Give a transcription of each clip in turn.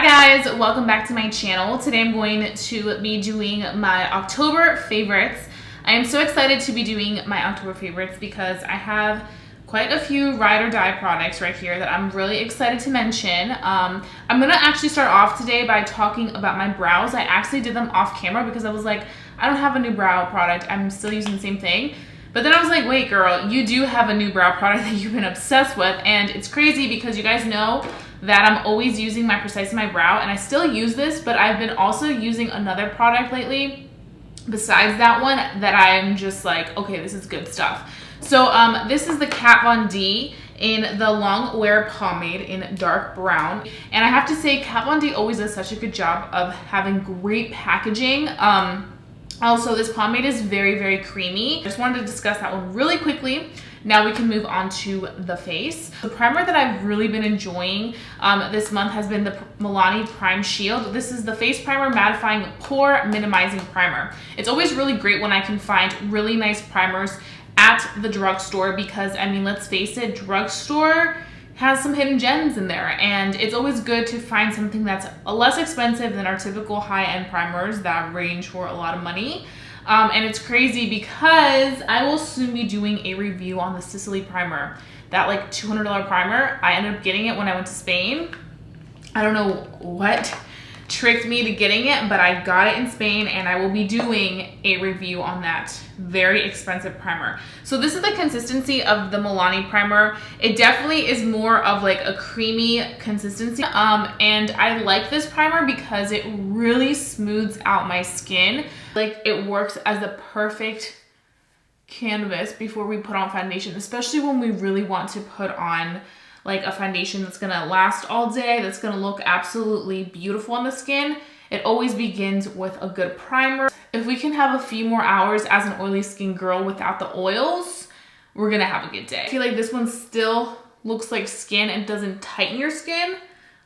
Hi guys, welcome back to my channel. Today I'm going to be doing my October favorites. I am so excited to be doing my October favorites because I have quite a few ride or die products right here that I'm really excited to mention. I'm gonna actually start off today by talking about my brows. I actually did them off camera because I was like, I don't have a new brow product. I'm still using the same thing. But then I was like, wait girl, you do have a new brow product that you've been obsessed with, and it's crazy because you guys know that I'm always using my Precise in my brow, and I still use this, but I've been also using another product lately besides that one that I'm just like, okay, this is good stuff. So this is the Kat Von D in the Long Wear Pomade in dark brown. And I have to say, Kat Von D always does such a good job of having great packaging. Also, this pomade is very, very creamy. Just wanted to discuss that one really quickly. Now we can move on to the face. The primer that I've really been enjoying this month has been the Milani Prime Shield. This is the face primer mattifying pore minimizing primer. It's always really great when I can find really nice primers at the drugstore because, I mean, let's face it, drugstore has some hidden gems in there, and it's always good to find something that's less expensive than our typical high-end primers that range for a lot of money. And it's crazy because I will soon be doing a review on the Sicily primer. That like $200 primer, I ended up getting it when I went to Spain. I don't know what tricked me to getting it, but I got it in Spain, and I will be doing a review on that very expensive primer. So this is the consistency of the Milani primer. It definitely is more of like a creamy consistency, and I like this primer because it really smooths out my skin. Like, it works as the perfect canvas before we put on foundation, especially when we really want to put on like a foundation that's gonna last all day, that's gonna look absolutely beautiful on the skin. It always begins with a good primer. If we can have a few more hours as an oily skin girl without the oils, we're gonna have a good day. I feel like this one still looks like skin and doesn't tighten your skin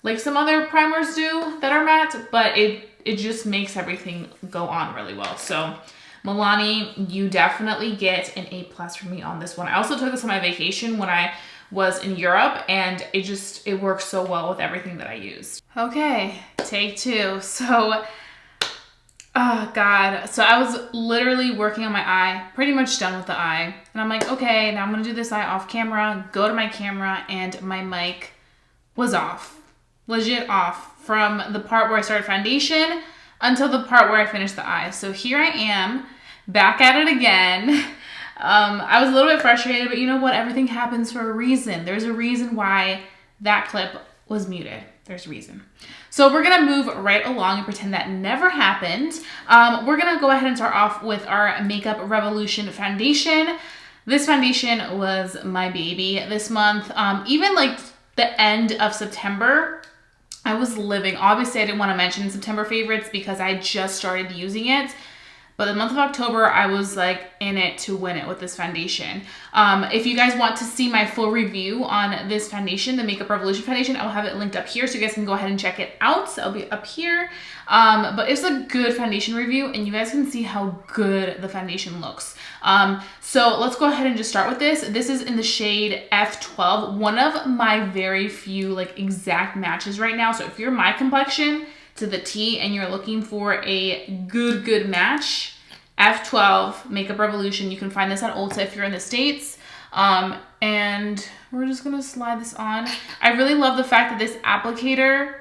like some other primers do that are matte, but it just makes everything go on really well. So Milani, you definitely get an A+ from me on this one. I also took this on my vacation when I was in Europe, and it works so well with everything that I used. Okay, take two. So, oh God. So I was literally working on my eye, pretty much done with the eye. And I'm like, okay, now I'm gonna do this eye off camera, go to my camera, and my mic was off. Legit off from the part where I started foundation until the part where I finished the eye. So here I am, back at it again. I was a little bit frustrated, but you know what? Everything happens for a reason. There's a reason why that clip was muted. There's a reason. So we're gonna move right along and pretend that never happened. We're gonna go ahead and start off with our Makeup Revolution foundation. This foundation was my baby this month. Even like the end of September, I was living. Obviously, I didn't want to mention September favorites because I just started using it. But the month of October, I was like in it to win it with this foundation. If you guys want to see my full review on this foundation, the Makeup Revolution foundation, I'll have it linked up here so you guys can go ahead and check it out. So it'll be up here. But it's a good foundation review, and you guys can see how good the foundation looks. So let's go ahead and just start with this. This is in the shade F12, one of my very few like exact matches right now. So if you're my complexion to the T and you're looking for a good match, F12 Makeup Revolution. You can find this at Ulta if you're in the States. And we're just gonna slide this on. I really love the fact that this applicator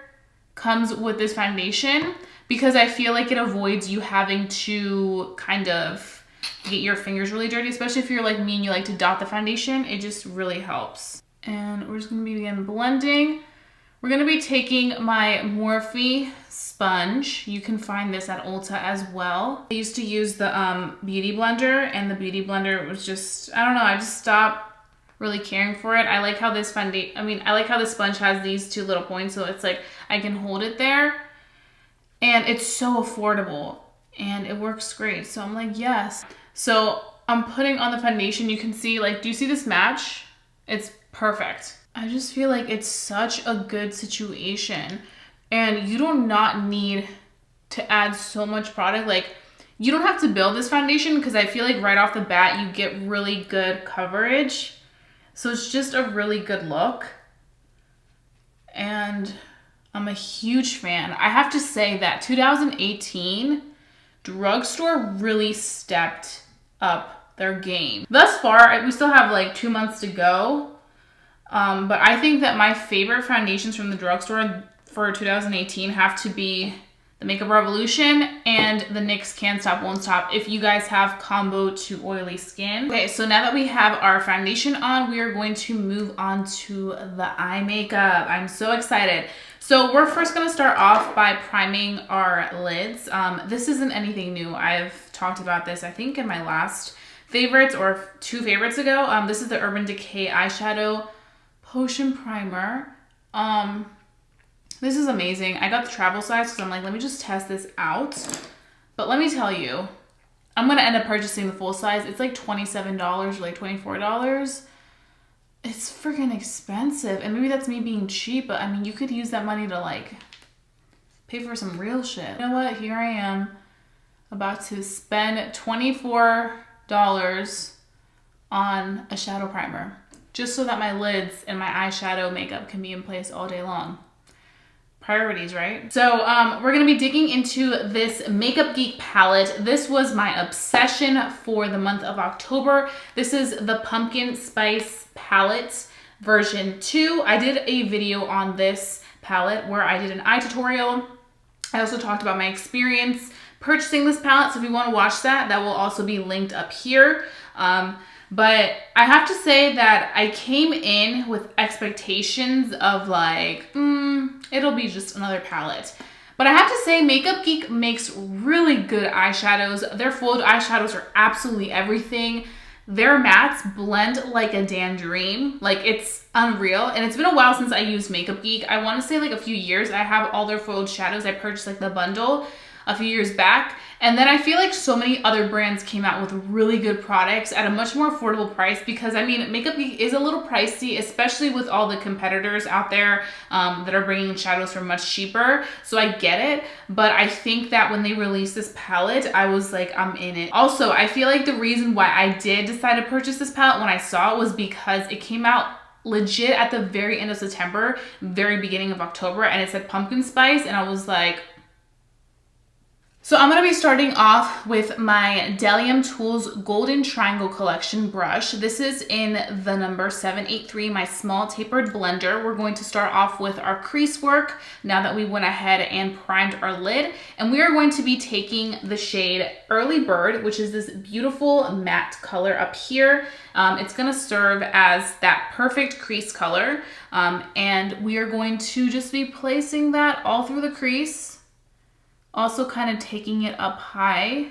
comes with this foundation because I feel like it avoids you having to kind of get your fingers really dirty, especially if you're like me and you like to dot the foundation. It just really helps. And we're just gonna begin blending. We're gonna be taking my Morphe sponge. You can find this at Ulta as well. I used to use the Beauty Blender, and the Beauty Blender was just, I don't know, I just stopped really caring for it. I like how this I like how this sponge has these two little points, so it's like I can hold it there, and it's so affordable, and it works great. So I'm like, yes. So I'm putting on the foundation. You can see, like, do you see this match? It's perfect. I just feel like it's such a good situation, and you do not need to add so much product. Like, you don't have to build this foundation because I feel like right off the bat you get really good coverage. So it's just a really good look. And I'm a huge fan. I have to say that 2018 drugstore really stepped up their game. Thus far, we still have like 2 months to go. But I think that my favorite foundations from the drugstore for 2018 have to be the Makeup Revolution and the NYX Can't Stop Won't Stop if you guys have combo to oily skin. Okay, so now that we have our foundation on, we are going to move on to the eye makeup. I'm so excited. So we're first gonna start off by priming our lids. This isn't anything new. I've talked about this, I think, in my last favorites or 2 favorites ago. This is the Urban Decay Eyeshadow Potion Primer. This is amazing. I got the travel size because I'm like, let me just test this out. But let me tell you, I'm going to end up purchasing the full size. It's like $27 or like $24. It's freaking expensive. And maybe that's me being cheap, but I mean, you could use that money to like pay for some real shit. You know what? Here I am about to spend $24 on a shadow primer just so that my lids and my eyeshadow makeup can be in place all day long. Priorities, right? So we're gonna be digging into this Makeup Geek palette. This was my obsession for the month of October. This is the Pumpkin Spice palette version 2. I did a video on this palette where I did an eye tutorial. I also talked about my experience purchasing this palette, so if you want to watch that, that will also be linked up here. But I have to say that I came in with expectations of like, it'll be just another palette. But I have to say Makeup Geek makes really good eyeshadows. Their foiled eyeshadows are absolutely everything. Their mattes blend like a damn dream. Like, it's unreal. And it's been a while since I used Makeup Geek. I want to say like a few years. I have all their foiled shadows. I purchased like the bundle a few years back. And then I feel like so many other brands came out with really good products at a much more affordable price, because I mean, Makeup Geek is a little pricey, especially with all the competitors out there that are bringing shadows for much cheaper. So I get it, but I think that when they released this palette, I was like, I'm in it. Also, I feel like the reason why I did decide to purchase this palette when I saw it was because it came out legit at the very end of September, very beginning of October, and it said pumpkin spice, and I was like, so I'm going to be starting off with my Delium Tools Golden Triangle Collection brush. This is in the number 783, my small tapered blender. We're going to start off with our crease work now that we went ahead and primed our lid. And we are going to be taking the shade Early Bird, which is this beautiful matte color up here. It's going to serve as that perfect crease color. And we are going to just be placing that all through the crease. Also kind of taking it up high,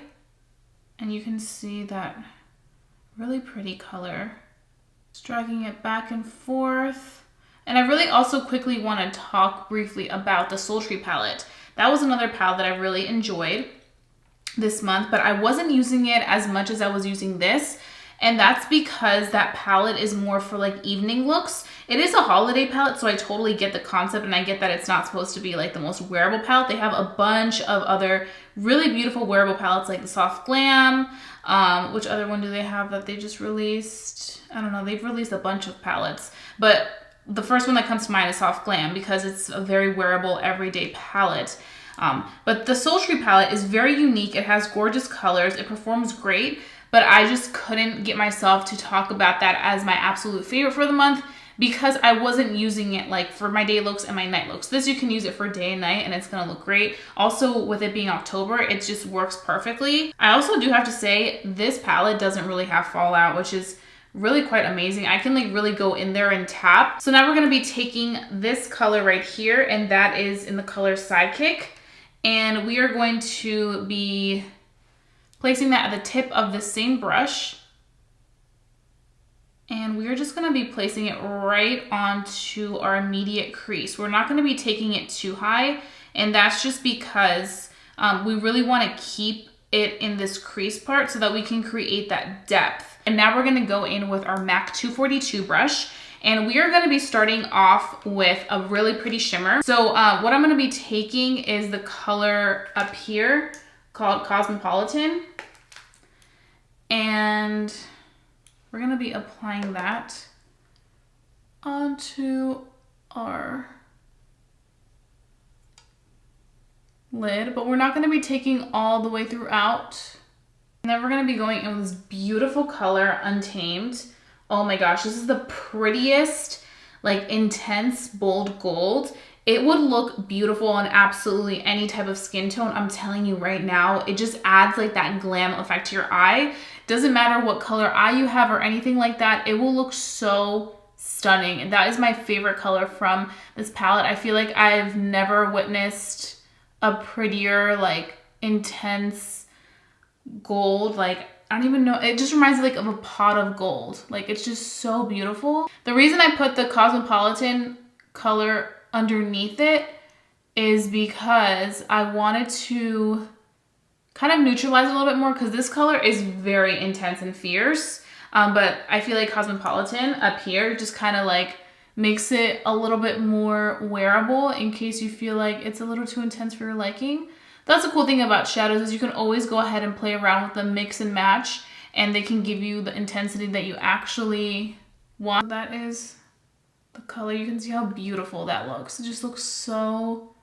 and you can see that really pretty color. Just dragging it back and forth. And I really also quickly want to talk briefly about the Sultry palette. That was another palette that I really enjoyed this month, but I wasn't using it as much as I was using this. And that's because that palette is more for like evening looks. It is a holiday palette, so I totally get the concept, and I get that it's not supposed to be like the most wearable palette. They have a bunch of other really beautiful wearable palettes like the Soft Glam. Which other one do they have that they just released? I don't know, they've released a bunch of palettes. But the first one that comes to mind is Soft Glam because it's a very wearable everyday palette. But the Sultry palette is very unique. It has gorgeous colors. It performs great. But I just couldn't get myself to talk about that as my absolute favorite for the month because I wasn't using it like for my day looks and my night looks. This, you can use it for day and night and it's gonna look great. Also, with it being October, it just works perfectly. I also do have to say this palette doesn't really have fallout, which is really quite amazing. I can like really go in there and tap. So now we're gonna be taking this color right here, and that is in the color Sidekick. And we are going to be placing that at the tip of the same brush. And we're just gonna be placing it right onto our immediate crease. We're not gonna be taking it too high, and that's just because we really wanna keep it in this crease part so that we can create that depth. And now we're gonna go in with our MAC 242 brush, and we are gonna be starting off with a really pretty shimmer. So what I'm gonna be taking is the color up here called Cosmopolitan, and we're gonna be applying that onto our lid, but we're not going to be taking all the way throughout. And then we're going to be going in with this beautiful color, Untamed. Oh my gosh, this is the prettiest, like intense bold gold. It would look beautiful on absolutely any type of skin tone. I'm telling you right now, it just adds like that glam effect to your eye. Doesn't matter what color eye you have or anything like that. It will look so stunning. And that is my favorite color from this palette. I feel like I've never witnessed a prettier, like intense gold. Like, I don't even know. It just reminds me like of a pot of gold. Like, it's just so beautiful. The reason I put the Cosmopolitan color underneath it is because I wanted to kind of neutralize it a little bit more, because this color is very intense and fierce. But I feel like Cosmopolitan up here just kind of like makes it a little bit more wearable in case you feel like it's a little too intense for your liking. That's the cool thing about shadows, is you can always go ahead and play around with them, mix and match, and they can give you the intensity that you actually want. That is the color. You can see how beautiful that looks. It just looks so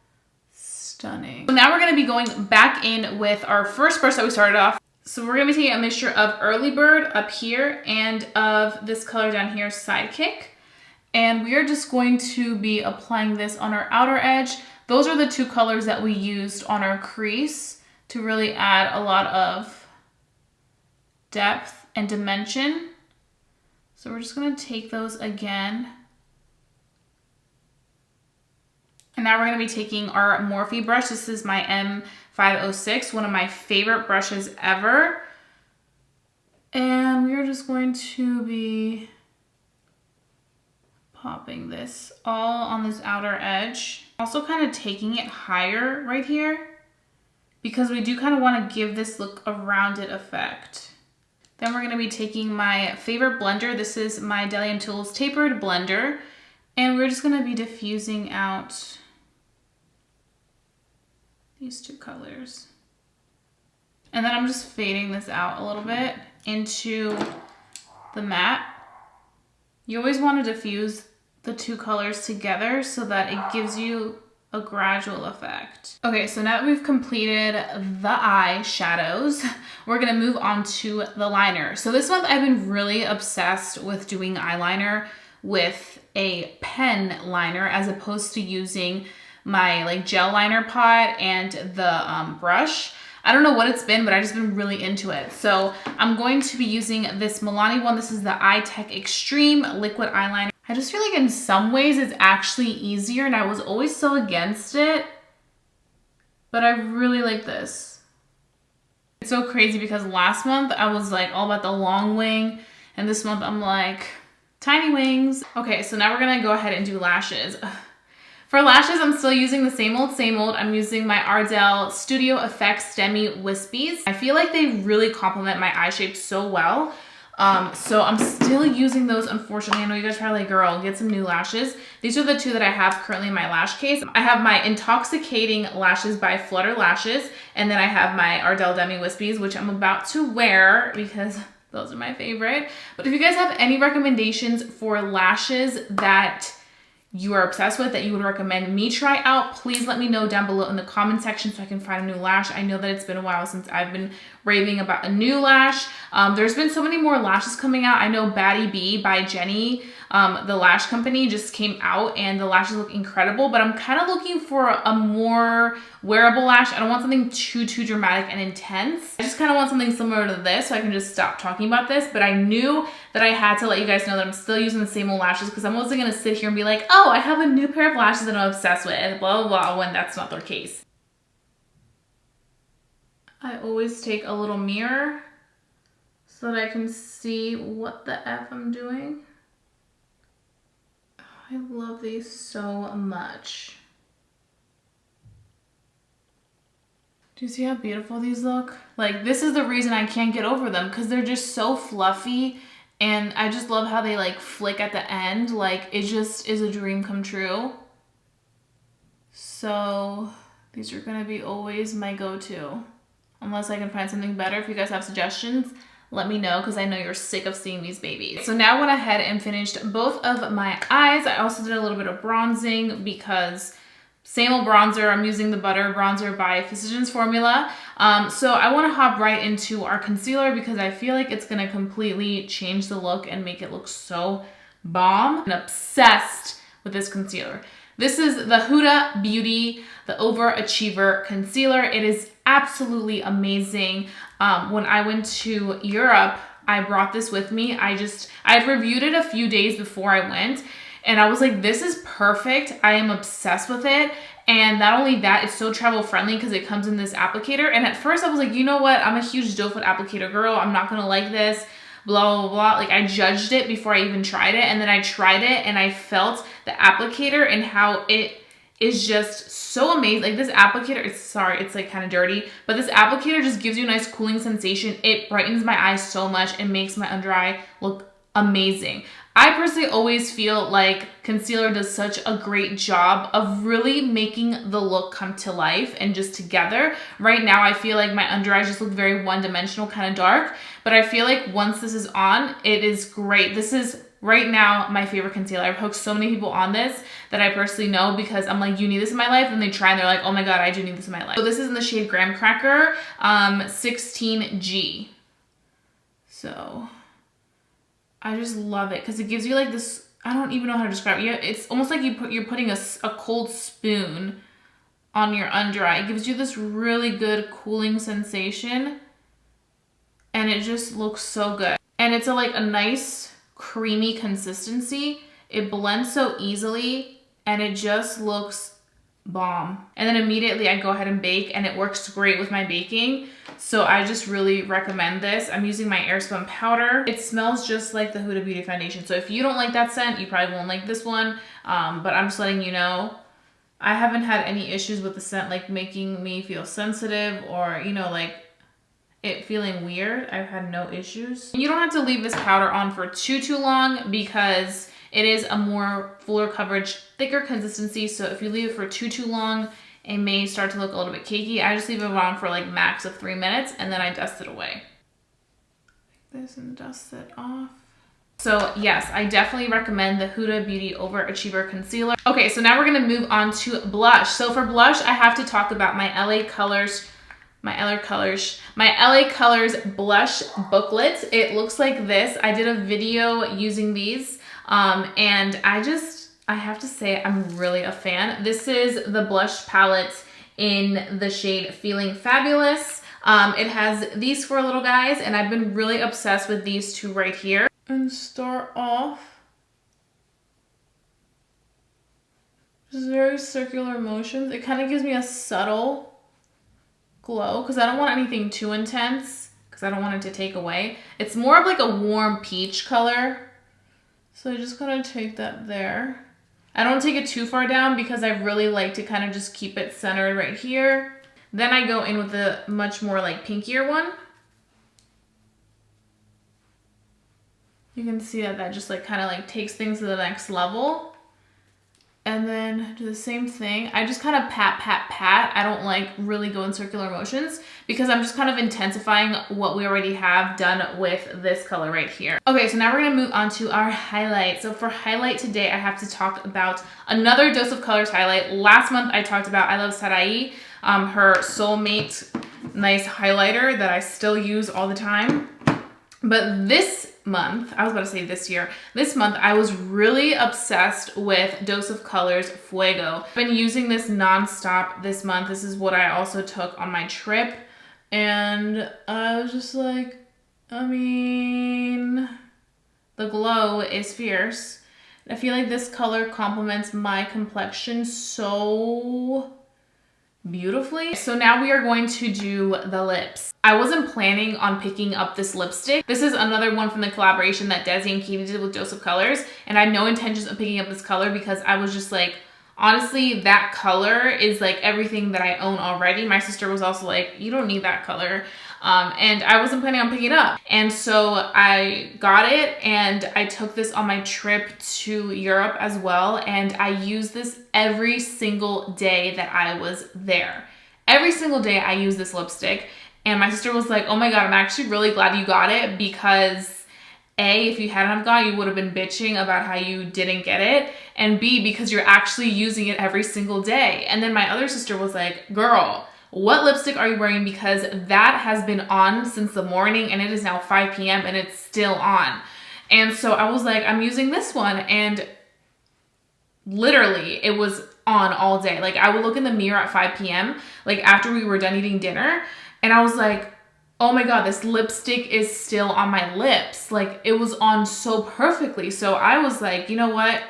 stunning. So now we're going to be going back in with our first brush that we started off. So we're going to be taking a mixture of Early Bird up here and of this color down here, Sidekick. And we are just going to be applying this on our outer edge. Those are the two colors that we used on our crease to really add a lot of depth and dimension. So we're just going to take those again. And now we're going to be taking our Morphe brush. This is my M506, one of my favorite brushes ever. And we are just going to be popping this all on this outer edge. Also kind of taking it higher right here, because we do kind of want to give this look a rounded effect. Then we're going to be taking my favorite blender. This is my Delium Tools Tapered Blender. And we're just going to be diffusing out these two colors. And then I'm just fading this out a little bit into the matte. You always want to diffuse the two colors together so that it gives you a gradual effect. Okay, so now that we've completed the eye shadows, we're gonna move on to the liner. So this month I've been really obsessed with doing eyeliner with a pen liner as opposed to using my like gel liner pot and the brush. I don't know what it's been, but I've just been really into it. So I'm going to be using this Milani one. This is the Eye Tech Extreme Liquid Eyeliner. I just feel like in some ways it's actually easier, and I was always so against it, but I really like this. It's so crazy because last month I was like all about the long wing, and this month I'm like tiny wings. Okay, so now we're gonna go ahead and do lashes. For lashes, I'm still using the same old, same old. I'm using my Ardell Studio Effects Demi Wispies. I feel like they really complement my eye shape so well. So I'm still using those, unfortunately. I know you guys are probably like, girl, get some new lashes. These are the two that I have currently in my lash case. I have my Intoxicating Lashes by Flutter Lashes, and then I have my Ardell Demi Wispies, which I'm about to wear because those are my favorite. But if you guys have any recommendations for lashes that you are obsessed with, that you would recommend me try out, please let me know down below in the comment section so I can find a new lash. I know that it's been a while since I've been raving about a new lash. There's been so many more lashes coming out. I know Baddie B by Jenny, the lash company, just came out and the lashes look incredible, but I'm kind of looking for a more wearable lash. I don't want something too dramatic and intense. I just kind of want something similar to this so I can just stop talking about this, but I knew that I had to let you guys know that I'm still using the same old lashes because I'm also gonna sit here and be like, oh, I have a new pair of lashes that I'm obsessed with, blah, blah, blah, when that's not the case. I always take a little mirror so that I can see what the F I'm doing. I love these so much. Do you see how beautiful these look? Like, this is the reason I can't get over them, because they're just so fluffy, and I just love how they like flick at the end. Like, it just is a dream come true. So these are gonna be always my go-to. Unless I can find something better. If you guys have suggestions, let me know, because I know you're sick of seeing these babies. So now I went ahead and finished both of my eyes. I also did a little bit of bronzing because same old bronzer. I'm using the Butter Bronzer by Physicians Formula. So I want to hop right into our concealer because I feel like it's going to completely change the look and make it look so bomb. I'm obsessed with this concealer. This is the Huda Beauty, the OverAchiever concealer. It is absolutely amazing. When I went to Europe, I brought this with me. I had reviewed it a few days before I went, and I was like, this is perfect. I am obsessed with it. And not only that, it's so travel friendly because it comes in this applicator. And at first I was like, you know what? I'm a huge doe foot applicator girl. I'm not gonna like this, blah, blah, blah. Like, I judged it before I even tried it. And then I tried it and I felt the applicator and how it is just so amazing. Like, this applicator, it's like kind of dirty, but this applicator just gives you a nice cooling sensation. It brightens my eyes so much and makes my under eye look amazing. I personally always feel like concealer does such a great job of really making the look come to life and just together. Right now, I feel like my under eyes just look very one-dimensional, kind of dark, but I feel like once this is on, it is great. This is right now my favorite concealer. I've hooked so many people on this that I personally know because I'm like, you need this in my life, and they try and they're like, oh my god, I do need this in my life. So this is in the shade Graham Cracker 16G. So I just love it because it gives you like this, I don't even know how to describe it. It's almost like you're putting a cold spoon on your under eye. It gives you this really good cooling sensation, and it just looks so good. And it's like a nice creamy consistency. It blends so easily and it just looks bomb. And then immediately I go ahead and bake, and it works great with my baking. So I just really recommend this. I'm using my Airspun powder. It smells just like the Huda Beauty foundation. So if you don't like that scent, you probably won't like this one. But I'm just letting you know, I haven't had any issues with the scent like making me feel sensitive or, you know, like it feeling weird. I've had no issues. You don't have to leave this powder on for too long because it is a more fuller coverage, thicker consistency. So if you leave it for too long, it may start to look a little bit cakey. I just leave it on for like max of 3 minutes, and then I dust it away. Like this and dust it off. So yes, I definitely recommend the Huda Beauty OverAchiever Concealer. Okay, so now we're gonna move on to blush. So for blush, I have to talk about my LA Colors blush booklet. It looks like this. I did a video using these, and I have to say I'm really a fan. This is the blush palette in the shade Feeling Fabulous. It has these 4 little guys, and I've been really obsessed with these 2 right here. And start off just very circular motions. It kind of gives me a subtle glow because I don't want anything too intense because I don't want it to take away. It's more of like a warm peach color. So I just kind of take that there. I don't take it too far down because I really like to kind of just keep it centered right here. Then I go in with the much more like pinkier one. You can see that just like kind of like takes things to the next level. And then do the same thing. I just kind of pat. I don't like really go in circular motions because I'm just kind of intensifying what we already have done with this color right here. Okay, so now we're gonna move on to our highlight. So for highlight today, I have to talk about another Dose of Colors highlight. Last month, I talked about I Love Sarai, her Soulmate nice highlighter that I still use all the time. But this month, I was about to say this year, this month I was really obsessed with Dose of Colors Fuego. I've been using this nonstop this month. This is what I also took on my trip. And I was just like, I mean, the glow is fierce. I feel like this color complements my complexion so beautifully. So now we are going to do the lips. I wasn't planning on picking up this lipstick. This is another one from the collaboration that Desi and Katie did with Dose of Colors, and I had no intentions of picking up this color because I was just like, honestly, that color is like everything that I own already. My sister was also like, you don't need that color. And I wasn't planning on picking it up. And so I got it, and I took this on my trip to Europe as well. And I used this every single day that I was there. Every single day I used this lipstick. And my sister was like, oh my God, I'm actually really glad you got it because A, if you hadn't have got it, you would have been bitching about how you didn't get it. And B, because you're actually using it every single day. And then my other sister was like, girl, what lipstick are you wearing? Because that has been on since the morning and it is now 5 p.m. and it's still on. And so I was like, I'm using this one. And literally it was on all day. Like I would look in the mirror at 5 p.m. like after we were done eating dinner. And I was like, oh my God, this lipstick is still on my lips. Like it was on so perfectly. So I was like, you know what?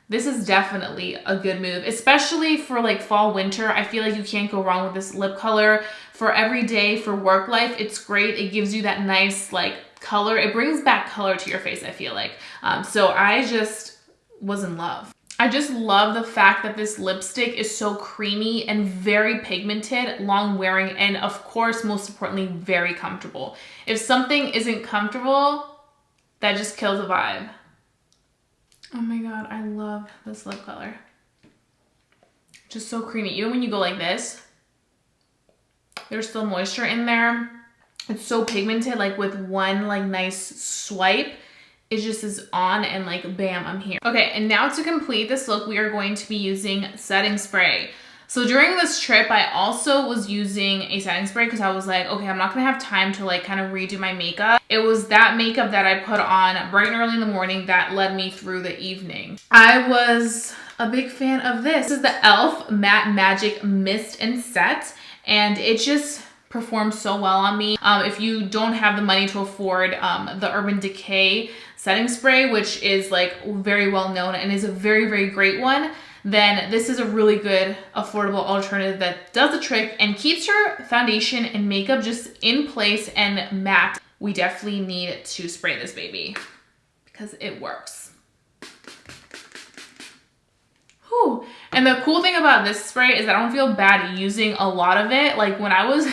This is definitely a good move, especially for like fall, winter. I feel like you can't go wrong with this lip color for every day, for work life. It's great. It gives you that nice like color. It brings back color to your face, I feel like. So I just was in love. I just love the fact that this lipstick is so creamy and very pigmented, long wearing, and of course, most importantly, very comfortable. If something isn't comfortable, that just kills the vibe. Oh my God, I love this lip color. Just so creamy. Even when you go like this, there's still moisture in there. It's so pigmented, like with one like nice swipe, it just is on and like bam, I'm here. Okay, and now to complete this look, we are going to be using setting spray. So during this trip, I also was using a setting spray because I was like, okay, I'm not gonna have time to like kind of redo my makeup. It was that makeup that I put on bright and early in the morning that led me through the evening. I was a big fan of this. This is the e.l.f. Matte Magic Mist and Set, and it just performs so well on me. If you don't have the money to afford the Urban Decay setting spray, which is like very well known and is a very, very great one, then this is a really good affordable alternative that does the trick and keeps your foundation and makeup just in place and matte. We definitely need to spray this baby because it works. Whew. And the cool thing about this spray is that I don't feel bad using a lot of it. Like when I was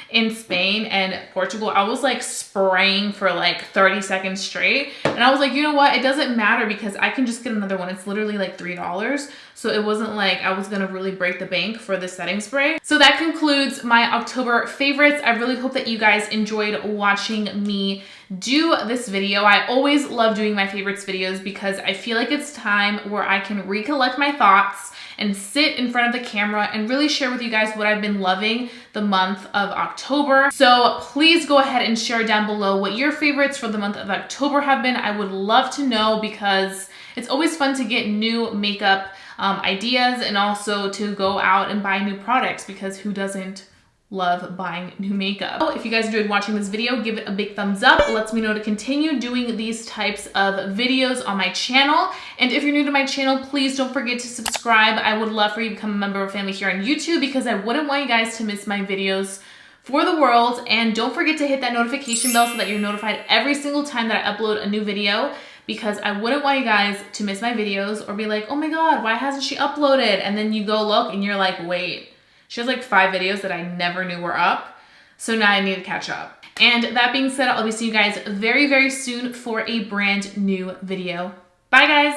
in Spain and Portugal, I was like spraying for like 30 seconds straight. And I was like, you know what? It doesn't matter because I can just get another one. It's literally like $3. So it wasn't like I was gonna really break the bank for the setting spray. So that concludes my October favorites. I really hope that you guys enjoyed watching me do this video. I always love doing my favorites videos because I feel like it's time where I can recollect my thoughts and sit in front of the camera and really share with you guys what I've been loving the month of October. So please go ahead and share down below what your favorites for the month of October have been. I would love to know because it's always fun to get new makeup ideas and also to go out and buy new products because who doesn't love buying new makeup? If you guys enjoyed watching this video, give it a big thumbs up. It lets me know to continue doing these types of videos on my channel. And if you're new to my channel, please don't forget to subscribe. I would love for you to become a member of family here on YouTube because I wouldn't want you guys to miss my videos for the world. And don't forget to hit that notification bell so that you're notified every single time that I upload a new video, because I wouldn't want you guys to miss my videos or be like, oh my God, why hasn't she uploaded? And then you go look and you're like, wait, she has like 5 videos that I never knew were up. So now I need to catch up. And that being said, I'll be seeing you guys very, very soon for a brand new video. Bye guys.